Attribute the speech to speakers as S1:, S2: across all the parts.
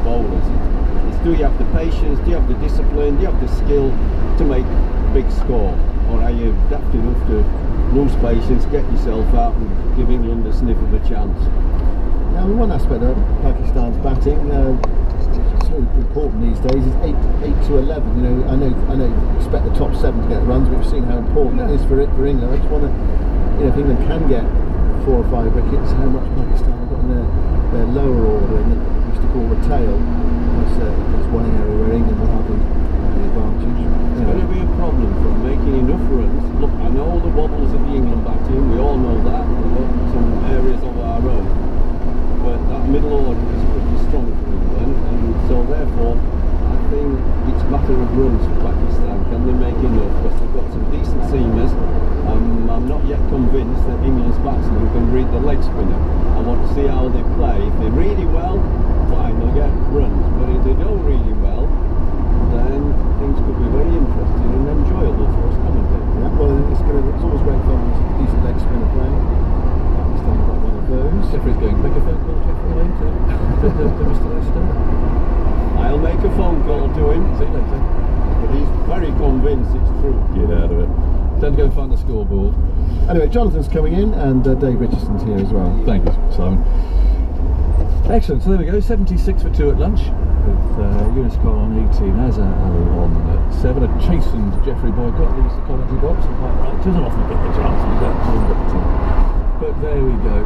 S1: bowlers. It's do you have the patience, do you have the discipline, do you have the skill to make a big score, or are you daft enough to lose patience, get yourself out and give England a sniff of a chance?
S2: Now, one aspect of Pakistan's batting, it's so important these days, is 8 to 11. You know, I know you expect the top 7 to get runs, but we've seen how important that is for England. I just want to, you know, if England can get 4 or 5 wickets, how much Pakistan have got in their lower order, and we used to call the tail. That's one area where England will have the advantage.
S1: It's going to be a problem from making enough runs. Look, I know the wobbles of the England batting, we all know that. We've got some areas of our own, but that middle order is pretty strong for England, and so therefore I think it's a matter of runs for Pakistan. Can they make enough? Because they've got some decent seamers. I'm not yet convinced that England's batsmen can read the leg spinner. I want to see how they play. If they're really well, fine, they'll get runs, but if they don't really well, then things could be very interesting and enjoyable for us commentators.
S2: Yeah, well, it's always great fun with a decent leg spinner playing. Pakistan got one of those.
S3: Jeffrey's going to make a phone call, Jeffrey, later to Mr. Lester.
S1: I'll make a phone call to him.
S3: See you later.
S1: But he's very convinced it's true.
S3: Get out of it. Time to go and find the scoreboard.
S2: Anyway, Jonathan's coming in, and Dave Richardson's here as well.
S3: Thank you, Simon. Excellent, so there we go, 76 for 2 at lunch, with Eunice Cole on 18, as Alan on 7. A chastened Jeffrey Boycott leaves the commentary box, and quite right, doesn't often get the chance to do that, but there we go.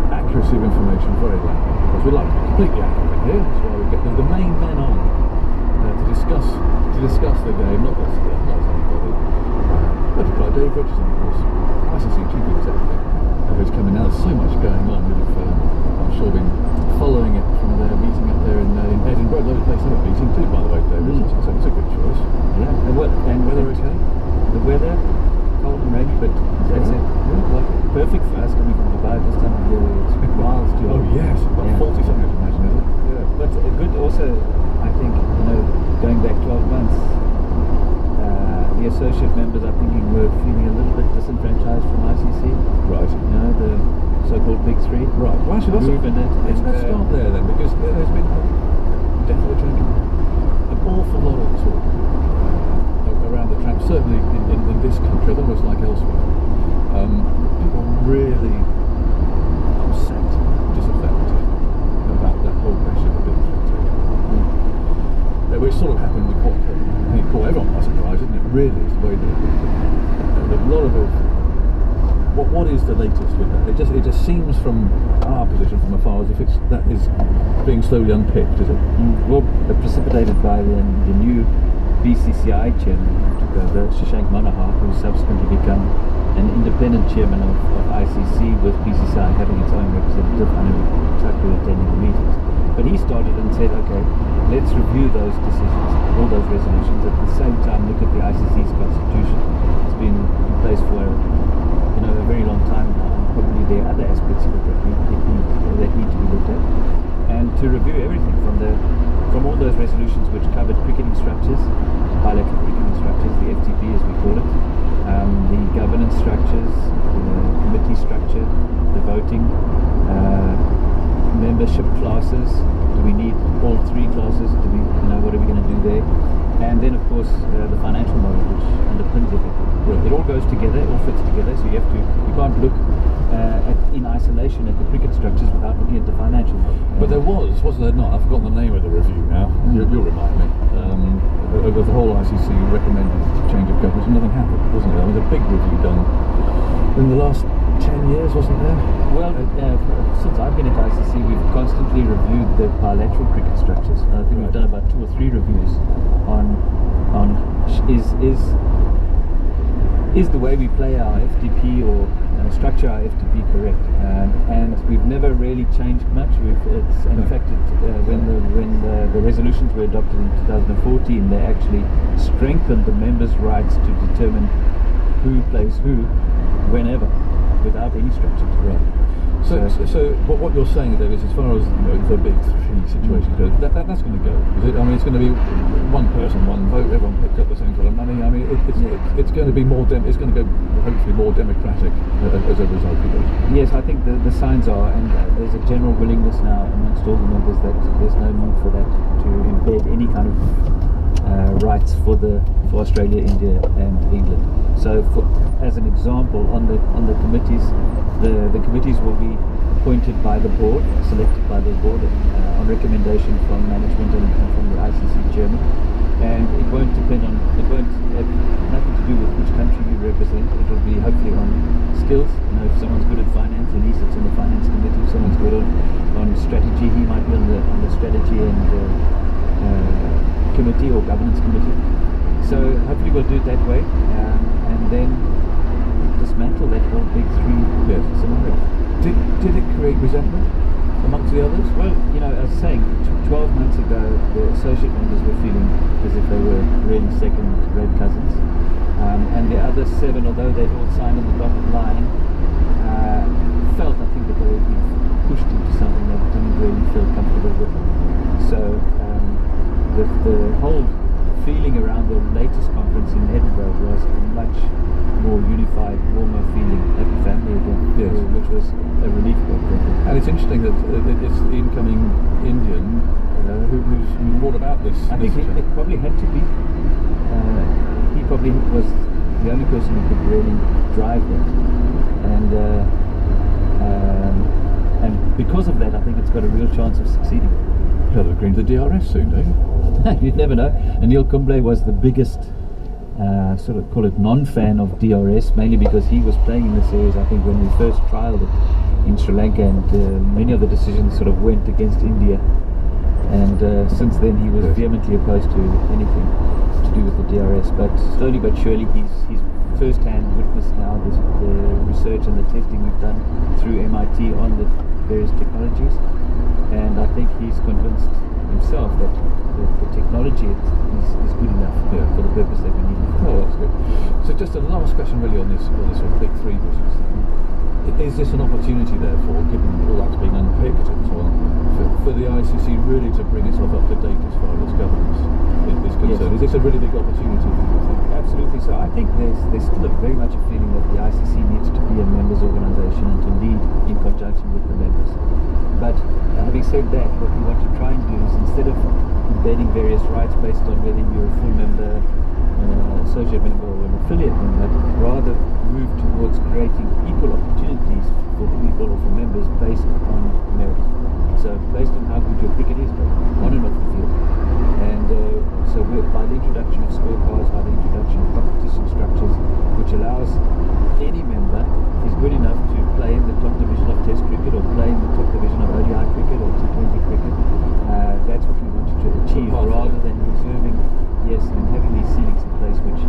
S3: Accuracy of information, very lacking, because we like to be completely accurate here, that's why we get the main men on to discuss the game, not anybody. But Dave Richardson, of course, ICC Chief Executive, who's coming now. There's so much going on. I'm sure been following it from their meeting up there in Edinburgh. Lovely place to have a meeting too, by the way, David. So it's a good choice.
S4: Yeah, and
S3: Weather okay?
S4: The weather, cold and rainy, but that's it. Yeah, like perfect for us coming from Dubai this time of year. It's miles too hot.
S3: Oh yes, about 40 something, I imagine, is it?
S4: Yeah, but good also, I think, you know, going back 12 months, the associate members, I think, were feeling a little bit disenfranchised from ICC.
S3: Right.
S4: You know, the so-called Big Three.
S3: Right. Well, actually, let's start there then, because there's been definitely an awful lot of talk around the tramp, certainly in this country, almost like elsewhere. People really upset, disaffected about that whole question of being which sort of happened with caught everyone by surprise, isn't it? Really, is the way that a lot of it. What is the latest with that? It just seems from our position from afar as if that is being slowly unpicked, is it?
S4: Well, precipitated by the new BCCI chairman who took over, Shashank Manohar, who subsequently become an independent chairman of ICC, with BCCI having its own representative, and exactly attending the meetings. But he started and said, okay, let's review those decisions, all those resolutions, at the same time look at the ICC's constitution. It's been in place for a very long time now, and probably there are other aspects of it that need to be looked at, and to review everything from all those resolutions which covered cricketing structures, bilateral cricketing structures, the FTP as we call it, the governance structures, the committee structure, the voting, membership classes. Do we need all 3 classes? What are we going to do there? And then, of course, the financial model, which underpins everything. It all goes together, it all fits together. So you can't look in isolation at the cricket structures without looking at the financial model.
S3: But there wasn't there not? I've forgotten the name of the review now. You'll remind me. Over the whole ICC recommended change of government, and nothing happened, wasn't there? There was a big review done in the last 10 years, wasn't there?
S4: Well, since I've been at ICC, we've constantly reviewed the bilateral cricket structures. I think we've done about 2 or 3 reviews on is the way we play our FTP or structure our FTP correct? And we've never really changed much. In fact, when the resolutions were adopted in 2014, they actually strengthened the members' rights to determine who plays who, whenever, without any structure to it.
S3: So what you're saying, Dave, is as far as the big three situation goes, that's going to go. Is it? I mean, it's going to be one person, one vote. Everyone picked up the same sort of money. I mean, it's going to be more. It's going to go hopefully more democratic as a result of it.
S4: Yes, I think the signs are, and there's a general willingness now amongst all the members that there's no need for that to embed any kind of rights for Australia, India, and England. So, as an example, on the committees, the committees will be appointed by the board, selected by the board on recommendation from management and from the ICC chairman. And it won't have nothing to do with which country you represent. It will be hopefully on skills. If someone's good at finance, then he sits in the finance committee. If someone's good on strategy, he might be on the strategy and committee or governance committee. So hopefully we'll do it that way, and then dismantle that whole big three scenario.
S3: Did it create resentment amongst the others?
S4: Well, as I was saying, 12 months ago, the associate members were feeling as if they were really second-rate cousins, and the other 7, although they'd all signed on the dotted line, felt, I think, that they were being pushed into something they didn't really feel comfortable with. So the whole feeling around the latest conference in Edinburgh was a much more unified, warmer feeling, happy family again, which was a relief.
S3: And it's interesting that it's the incoming Indian who's brought about this.
S4: I think it probably had to be. He probably was the only person who could really drive that, and because of that, I think it's got a real chance of succeeding.
S3: They'll agree to the DRS soon, don't you?
S4: You'd never know. Anil Kumble was the biggest, sort of call it non-fan of DRS, mainly because he was playing in the series, I think, when we first trialled it in Sri Lanka, and many of the decisions sort of went against India. And since then he was vehemently opposed to anything to do with the DRS. But slowly but surely he's first-hand witnessed now the research and the testing we've done through MIT on the various technologies. And I think he's convinced himself that the technology is good enough for the purpose that we need it for.
S3: Oh, that's good. So just a last question really on this sort of big three business thing. Is this an opportunity therefore, given all that's been unpicked and so on, for the ICC really to bring itself up to date as far as governance is concerned? Yes. Is this a really big opportunity?
S4: Absolutely. So I think there's still very much a feeling that the ICC needs to be a members organisation and to lead in conjunction with the members. But having said that, what we want to try and do is, instead of embedding various rights based on whether you're a full member, associate member or an affiliate member, rather move towards creating equal opportunities for people or for members based on merit. So based on how good your cricket is, but on and off the field. And so by the introduction of scorecards, by the introduction of competition structures, which allows any member is good enough to play in the top division of Test cricket or play in the top division of ODI cricket or T20 cricket. That's what we want to achieve, rather than reserving, and having these ceilings in place, which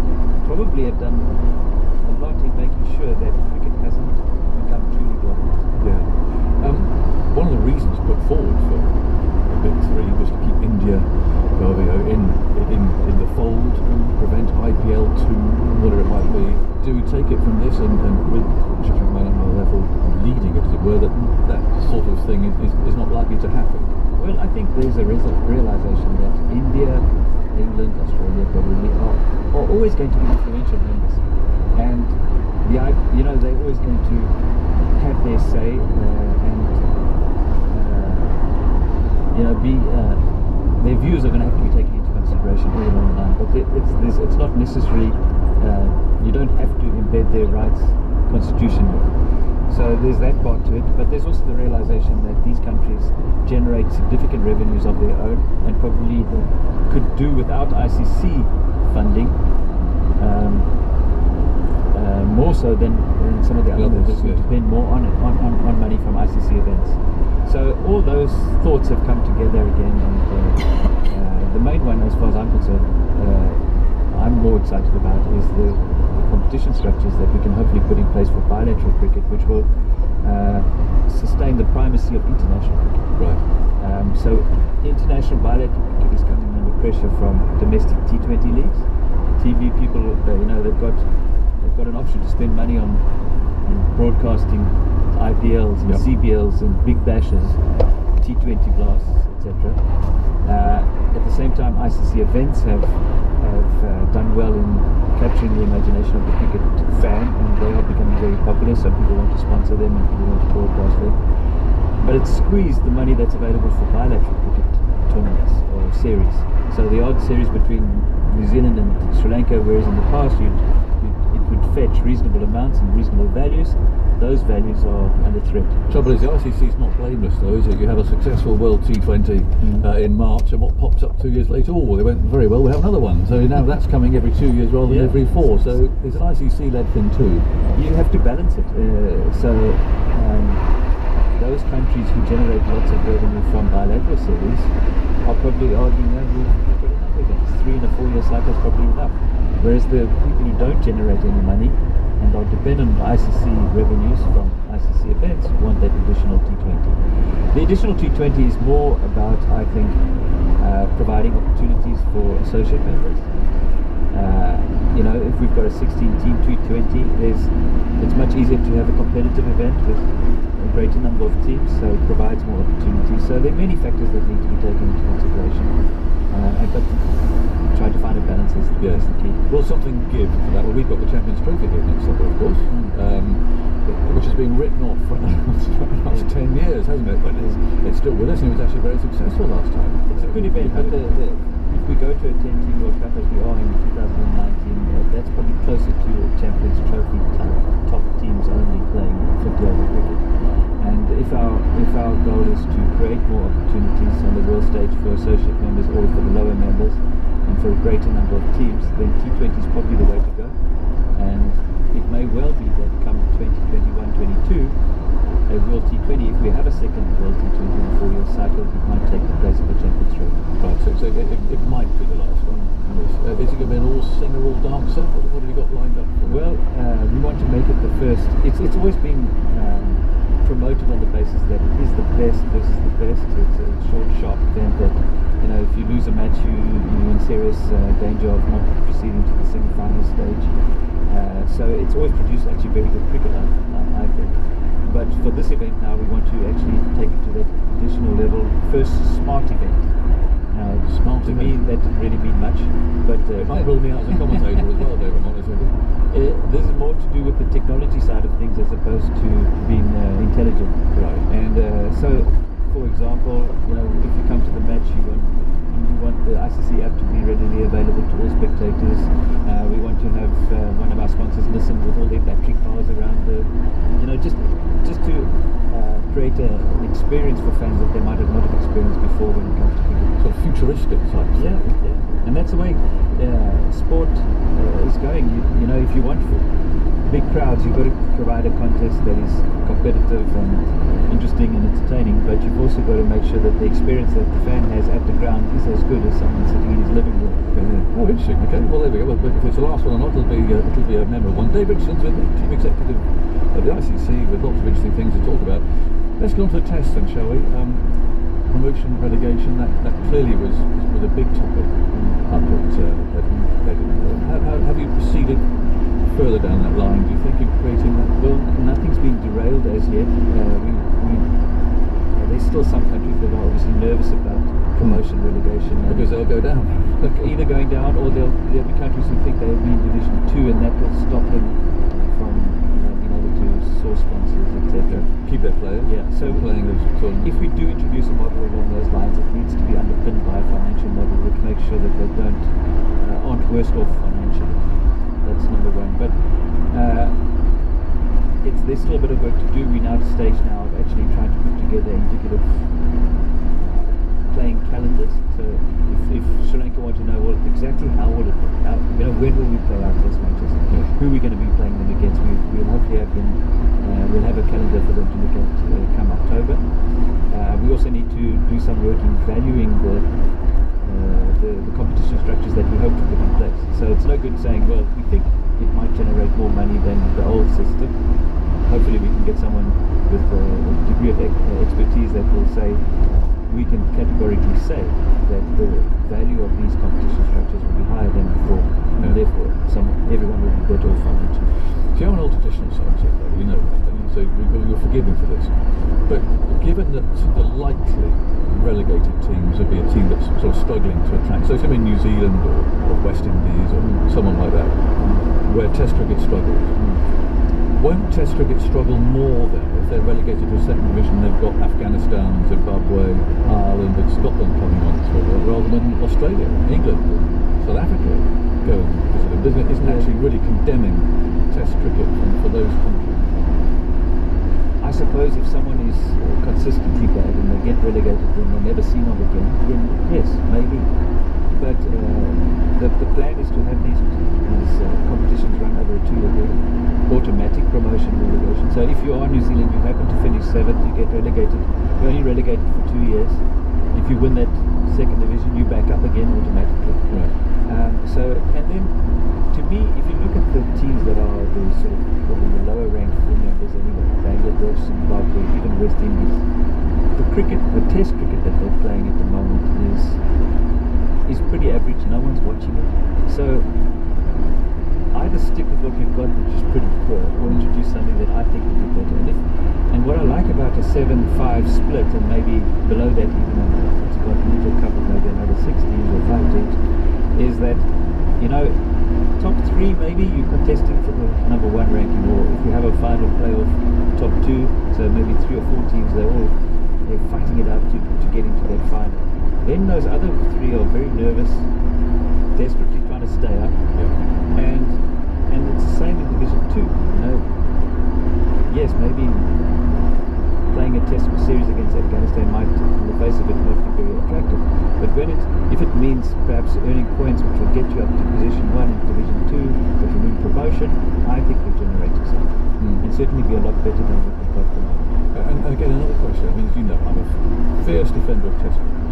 S4: probably have done a lot in making sure that cricket hasn't become truly global.
S3: Yeah. One of the reasons put forward for the big three was to keep India in the fold, prevent IPL 2, whatever it might be. Do we take it from this and with Chippenham level leading it, as it were, that sort of thing is not likely to happen?
S4: Well, I think there's a realization that India, England, Australia probably are always going to be influential members, and they're always going to have their say their views are going to have to be taken into consideration all along the line. But it's not necessary. You don't have to embed their rights constitutionally. So there's that part to it, but there's also the realization that these countries generate significant revenues of their own and probably could do without ICC funding more so than some of the other members who depend more on money from ICC events. So all those thoughts have come together again, and the main one, as far as I'm concerned, I'm more excited about is the competition structures that we can hopefully put in place for bilateral cricket, which will sustain the primacy of international cricket.
S3: Right.
S4: So international bilateral cricket is coming under pressure from domestic T20 leagues. TV people, they've got an option to spend money on broadcasting IPLs and
S3: Yep.
S4: CBLs and big bashes, T20 blasts, etc. At the same time, ICC events have done well in capturing the imagination of the cricket fan, and they are becoming very popular. So people want to sponsor them and people want to broadcast them. But it's squeezed the money that's available for bilateral cricket tournaments or series. So the odd series between New Zealand and Sri Lanka, whereas in the past it would fetch reasonable amounts and reasonable values, those values are under threat.
S3: Trouble is, the ICC is not blameless, though, is it? You have a successful World T20 in March, and what pops up 2 years later? Oh, they went very well. We have another one. So now that's coming every 2 years rather than every 4. So it's an ICC-led thing too.
S4: You have to balance it. Those countries who generate lots of revenue from bilateral series are probably arguing that we've got enough events. 3 and a 4 year cycle is probably enough. Whereas the people who don't generate any money and are dependent on ICC revenues from ICC events want that additional T20. The additional T20 is more about, I think, providing opportunities for associate members. You know, if we've got a 16-team T20, it's much easier to have a competitive event with a greater number of teams, so it provides more opportunities. So there are many factors that need to be taken into consideration. But trying to find a balance is the key.
S3: Will something give for that? Well, we've got the Champions Trophy here next summer, of course, which has been written off for the last 10 years, hasn't it? But it's still with us, and it was actually very successful last time.
S4: It's a good event, but if we go to a 10-team World Cup as we are in 2019, that's probably closer to a Champions Trophy type, top teams only playing 50-over cricket. And if our goal is to create more opportunities on the world stage for associate members or for the lower members and for a greater number of teams, then T20 is probably the way to go. And it may well be that come 2021-22, a World T20, if we have a second World T20 in a 4 year cycle, it might take the place of a Champions Trophy.
S3: Right, so it might be the last one. Is it going to be an all singer, all dancer? What have you got lined up for?
S4: Well, we want to make it the first. It's always been promoted on the basis that it is the best versus the best. It's a short, sharp event that, you know, if you lose a match, you're in serious danger of not proceeding to the semi-final stage. So it's always produced actually very good cricket, I think. But for this event now, we want to actually take it to that additional level. First smart event.
S3: Smart
S4: to
S3: event.
S4: me, that didn't really mean much. But
S3: it might rule me out as a commentator as well, David, honestly.
S4: This is more to do with the technology side of things as opposed to being intelligent.
S3: Right.
S4: And so, for example, you know, if you come to the match, you want the ICC app to be readily available to all spectators. We want to have one of our sponsors listen with all their battery cars around the, you know, just to create an experience for fans that they might have not have experienced before when it comes to cricket.
S3: Sort of futuristic type.
S4: Yeah. And that's the way sport is going. You know, if you want big crowds, you've got to provide a contest that is competitive and interesting and entertaining, but you've also got to make sure that the experience that the fan has at the ground is as good as someone sitting in his living room.
S3: Oh, interesting. Okay, well there we go. Well, if it's the last one or not, it'll be a memorable one. Dave Richardson's with the Chief Executive of the ICC with lots of interesting things to talk about. Let's go on to the test then, shall we? Promotion, relegation, that clearly was a big topic up at have you proceeded further down that line, do you think, in creating that?
S4: Well, nothing's been derailed as yet. There's still some countries that are obviously nervous about promotion, relegation.
S3: Because they'll go down.
S4: Either going down, or there'll be countries who think they'll be in Division 2 and that will stop them from being able to source sponsors, etc.
S3: Keep their players.
S4: Yeah, so
S3: playing those sort of,
S4: if we do introduce a model along those lines, it needs to be underpinned by a financial model which makes sure that they aren't worse off financially. That's number one. But there's still a bit of work to do. We're now at a stage now of actually trying to put together indicative playing calendars. So if Sri Lanka want to know, well, exactly how will it look? When will we play our test matches? Who are we going to be playing them against? We'll hopefully have them. We'll have a calendar for them to look at come October. We also need to do some work in valuing the competition structures that we hope to put in place. So it's no good saying, well, we think it might generate more money than the old system. Hopefully we can get someone with a degree of expertise that will say, we can categorically say that the value of these competition structures will be higher than before, and therefore everyone will be better off on it.
S3: See, I'm an old traditional side, you know that, don't you? So you're forgiven for this. But given that the likely relegated teams would be a team that's sort of struggling to attract, so say in New Zealand or West Indies or someone like that, where Test cricket struggles, won't Test cricket struggle more then if they're relegated to a second division? They've got Afghanistan, Zimbabwe, Ireland and Scotland coming on to it, rather than Australia, England, South Africa going and visit them. Isn't actually really condemning Test cricket for those countries.
S4: I suppose if someone is consistently bad and they get relegated and they're never seen of again, then yes, maybe. But the plan is to have these competitions run over a 2-year period, automatic promotion relegation. So if you are New Zealand, you happen to finish 7th, you get relegated. You're only relegated for 2 years. If you win that second division, you back up again automatically.
S3: Right.
S4: And then to me, if you look at the teams that are the sort of probably the lower ranked full numbers anyway, Bangladesh, Zimbabwe, even West Indies, the Test cricket that they're playing at the moment is pretty average. No one's watching it. So either stick with what we've got, which is pretty poor, or introduce something that I think would be better. And what I like about a 7-5 split, and maybe below that even it's got a little couple, maybe another 6 teams or 5 teams, is that, you know, top 3 maybe you're contesting for the number 1 ranking, or if you have a final playoff, top 2, so maybe 3 or 4 teams, they're fighting it out to get into that final. Then those other 3 are very nervous, desperately trying to stay up, and it's the same in Division 2. You know, yes, maybe playing a Test series against Afghanistan might, in the face of it, not be very attractive. But if it means perhaps earning points which will get you up to Position 1 in Division 2, which will mean promotion, I think will generate something, and certainly be a lot better than what we've got now.
S3: And again, another question. I mean, as you know, I'm a fierce defender of Test cricket,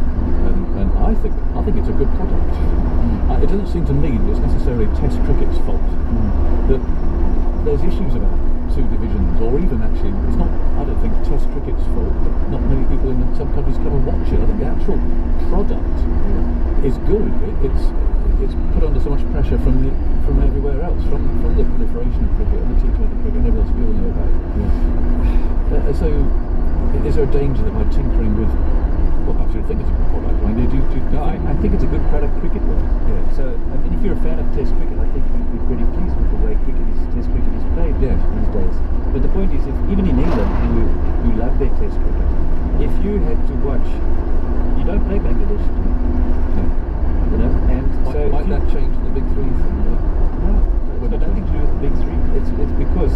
S3: and I think it's a good product. It doesn't seem to me that it's necessarily Test cricket's fault that there's issues about 2 divisions, or even actually, it's not. I don't think Test cricket's fault that not many people in some countries come and watch it. I think the actual product is good. It's put under so much pressure from everywhere else, from the proliferation of cricket and the T20 cricket and everything else we all know about. So, is there a danger that by tinkering with, well, perhaps you think it's a good product? I mean,
S4: I think it's a good product cricket-wise.
S3: Yeah.
S4: So, I mean, if you're a fan of Test cricket, I think you'd be pretty pleased with the way Test cricket is played these days. But the point is, even in England, who love their Test cricket, if you had to watch, you don't play Bangladesh, do you?
S3: No.
S4: You know, and
S3: might that change the Big 3 thing?
S4: No, it's got nothing to do with the Big 3. It's because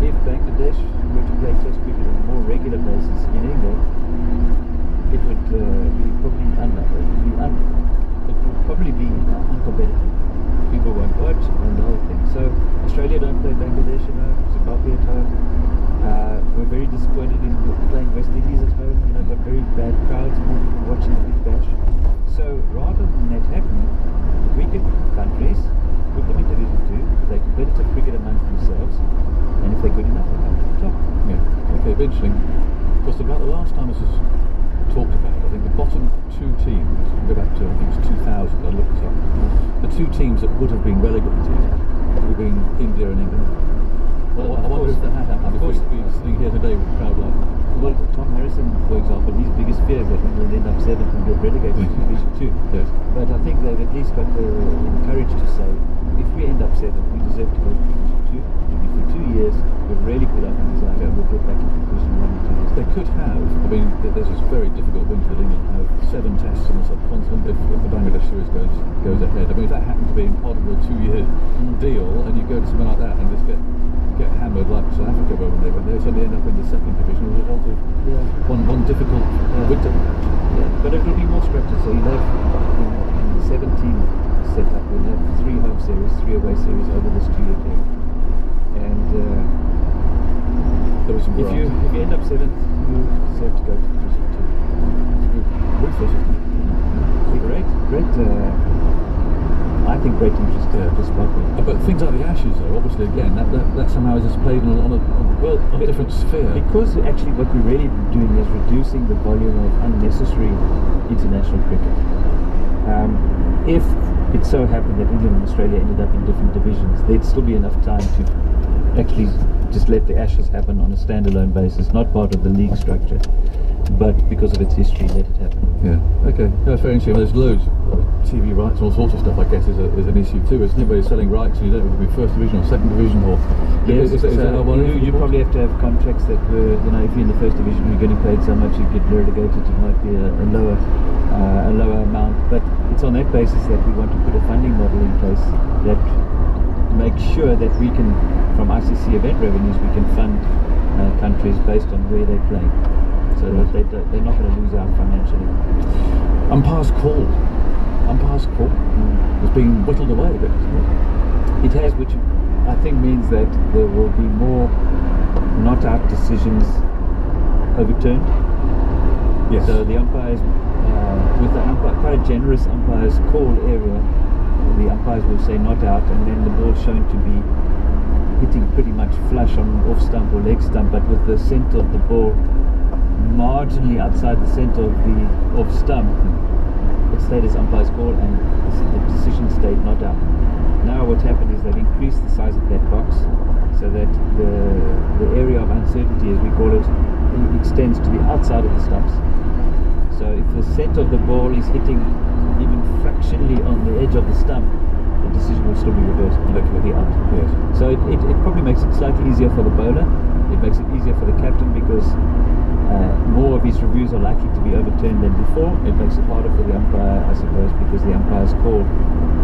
S4: if Bangladesh were to play Test cricket on a more regular basis in England, it would be probably uncompetitive. People won't watch and the whole thing. So Australia don't play Bangladesh at home, Zimbabwe at home. We're very disappointed in playing West Indies at home. You know, got very bad crowds, more people watching the Big Bash. So rather than that happening, weaker countries put them in Division 2, play competitive cricket amongst themselves, and if they're good enough, they'll come to the top.
S3: Yeah. Okay, it'll be interesting. Because about the last time this was talked about, I think the bottom 2 teams, go back to, I think it's 2000, I looked up, the 2 teams that would have been relegated would have been India and England. Well, I wonder if that had happened, if we'd be sitting here today with a crowd like that.
S4: Well, Tom Harrison, for example, his biggest fear is that England end up 7th and get relegated to Division 2.
S3: Yes.
S4: But I think they've at least got the courage to say, if we end up 7th, we deserve to go to Division 2. Maybe for 2 years, we've really put up in design and we'll get back into Division 1 in 2 years.
S3: They could have, I mean, there's this very difficult winter that England have 7 tests on the subcontinent if the Bangladesh series goes ahead. I mean, if that happened to be part of a 2-year deal and you go to something like that and just get hammered like South Africa when they went there, suddenly end up in the 2nd division as a result of one difficult winter match.
S4: Yeah, but it will be more structured, so you'll have in the 17 setup, we'll have 3 home series, 3 away series over this 2-year period. And
S3: there was some
S4: if you end up 7th, you deserve to go to Division 2.
S3: Ruthless, isn't it?
S4: Great. I I think, great interest in this sport.
S3: But things like the Ashes, though, obviously, again, that somehow is played on a different sphere.
S4: Because actually what we're really doing is reducing the volume of unnecessary international cricket. If it so happened that England and Australia ended up in different divisions, there'd still be enough time to actually just let the Ashes happen on a standalone basis, not part of the league structure, but because of its history, let it happen.
S3: Yeah, okay. That's very interesting. Well, there's loads of TV rights and all sorts of stuff, I guess, is an issue too, isn't it? Where you're selling rights and you don't know if it'll be first division or second division or...
S4: Yes,
S3: is that one
S4: you probably have to have contracts that were, you know, if you're in the first division, you're getting paid so much, you get relegated, it might be a lower amount. But it's on that basis that we want to put a funding model in place that makes sure that we can, from ICC event revenues, we can fund countries based on where they play, so that they're not going to lose out financially.
S3: Umpire's call has been whittled away a bit, hasn't it?
S4: It has, which I think means that there will be more not-out decisions overturned.
S3: Yes.
S4: So the umpires, with quite a generous umpire's call area, the umpires will say not out, and then the ball's shown to be hitting pretty much flush on off stump or leg stump, but with the centre of the ball marginally outside the centre of the off stump. It stayed as umpire's call, and the decision stayed not out. Now what happened is they've increased the size of that box so that the area of uncertainty, as we call it, extends to the outside of the stumps. So if the centre of the ball is hitting even fractionally on the edge of the stump, the decision will still be reversed and it will be out.
S3: Yes.
S4: So it probably makes it slightly easier for the bowler. It makes it easier for the captain because more of his reviews are likely to be overturned than before. It makes it harder for the umpire, I suppose, because the umpire's call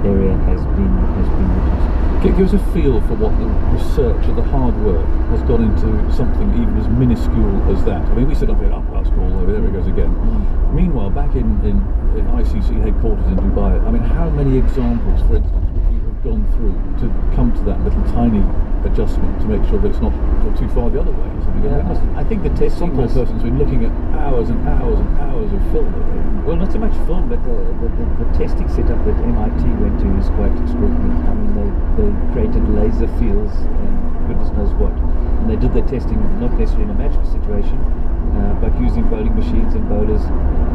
S4: area has been reduced.
S3: Give us a feel for what the research and the hard work has gone into something even as minuscule as that. I mean, we sit up here, umpire's call, there it goes again. Meanwhile, back in ICC headquarters in Dubai, I mean, how many examples, for instance, would you have gone through to come to that little tiny adjustment to make sure that it's not too far the other way?
S4: I think the testing
S3: some poor person's been looking at hours and hours and hours of film.
S4: Well, not so much film, but the testing setup that MIT went to is quite extraordinary. I mean, they created laser fields and goodness knows what, and they did their testing not necessarily in a match situation, but using bowling machines and bowlers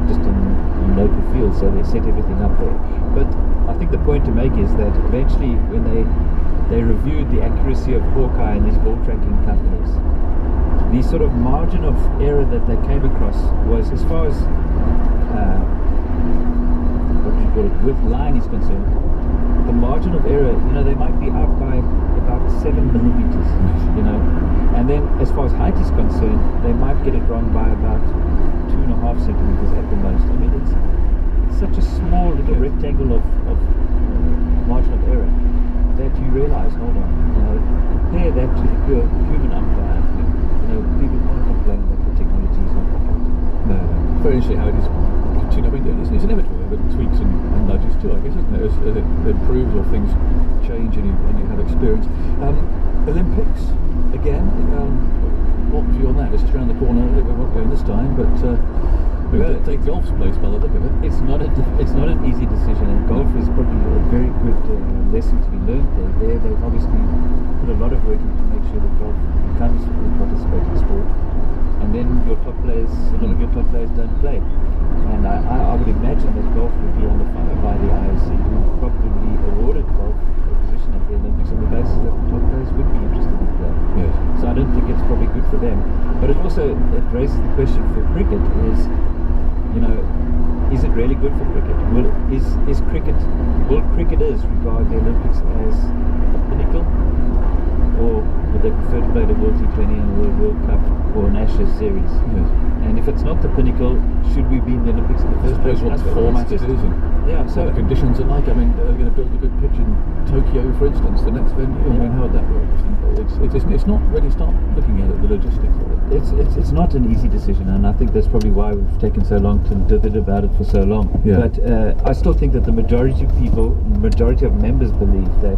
S4: just in local fields, so they set everything up there. But I think the point to make is that eventually when they reviewed the accuracy of Hawkeye and these ball tracking companies, the sort of margin of error that they came across was, as far as what you call it, with line is concerned, the margin of error, you know, they might be out by about 7 millimeters, you know, and then as far as height is concerned, they might get it wrong by about 2.5 centimeters at the most. I mean, it's such a small little rectangle of margin of error that you realise, hold on, you know, compare that to the pure human umpire. You know, people can't complain that the technology is not perfect.
S3: No. Very interesting how it is. I mean, it's inevitable with tweaks and nudges too, I guess, isn't it? As it improves or things change and you have experience. Olympics, again, what view on that? It's just around the corner. We won't go in this time, but we're going to take golf's place by the look of it.
S4: It's not an easy decision, and golf is probably a very good lesson to be learned there. They've obviously put a lot of work in to make sure that golf becomes a participating sport. And then a lot of your top players don't play. And I would imagine that golf would be under fire by the IOC, who probably awarded golf a position at the Olympics on the basis that the top players would be interested in playing.
S3: Yes.
S4: So I don't think it's probably good for them. But it raises the question for cricket is, you know, is it really good for cricket? Will cricketers regard the Olympics as a pinnacle? Or would they prefer to play the World T20 and the World Cup or an Ashes series?
S3: Yes.
S4: And if it's not the pinnacle, should we be in the Olympics in the first place?
S3: What format it is and
S4: so
S3: what the conditions are like. I mean, they're going to build a big pitch in Tokyo, for instance, the next venue. I mean, how would that work? It's not really start looking at it, the logistics of it.
S4: It's not an easy decision, and I think that's probably why we've taken so long to divot about it for so long.
S3: Yeah.
S4: But I still think that the majority of members believe that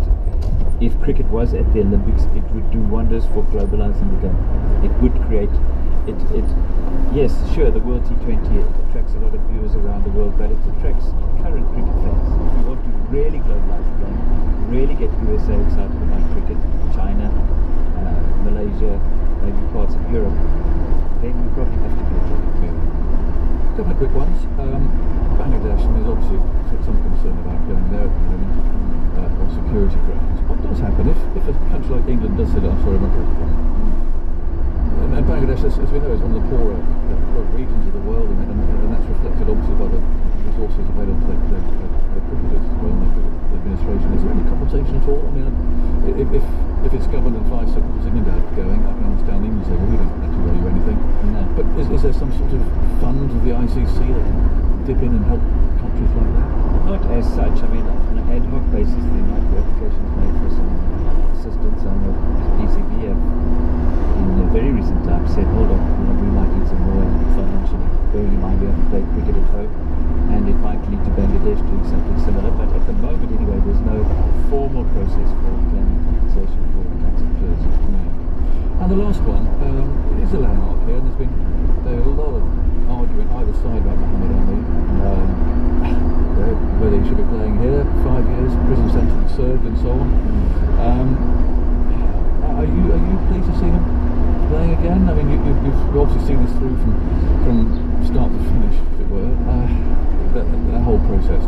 S4: if cricket was at the Olympics, it would do wonders for globalizing the game. It would create yes, sure, the World T20 attracts a lot of viewers around the world, but it attracts current cricket fans. If we want to really globalize the game, really get USA excited about cricket, China, Malaysia, maybe parts of Europe, then we probably have to do it.
S3: A couple of quick ones. Bangladesh, and there's obviously some concern about going there at the moment on security grounds. What does happen if a country like England does say, I'm sorry, I'm not going to and Bangladesh, as we know, is one of the poorer regions of the world, and that's reflected obviously by the resources available to the cricketers as well, and the cricket administration. Is there any compensation at all? I mean, if it's government advice supporting England going, I can understand England saying, well, we don't actually owe you anything.
S4: No.
S3: But is there some sort of fund of the ICC that can dip in and help countries like that?
S4: Not as such. I mean, on an ad hoc basis, there might be applications made for some assistance. I know PCB have, in very recent times, said, hold on, we might need some more financially. Bearing in mind we haven't played cricket at home, and it might lead to Bangladesh doing something similar. But at the moment, anyway, there's no formal process for claiming compensation for cancelled players.
S3: And the last one, it is a landmark here, and there's a lot of argument either side about Muhammad Ali. Whether he should be playing here, 5 years, prison sentence served, and so on. Are you pleased to see him playing again? I mean, you've obviously seen this through from start to finish, as it were. That whole process.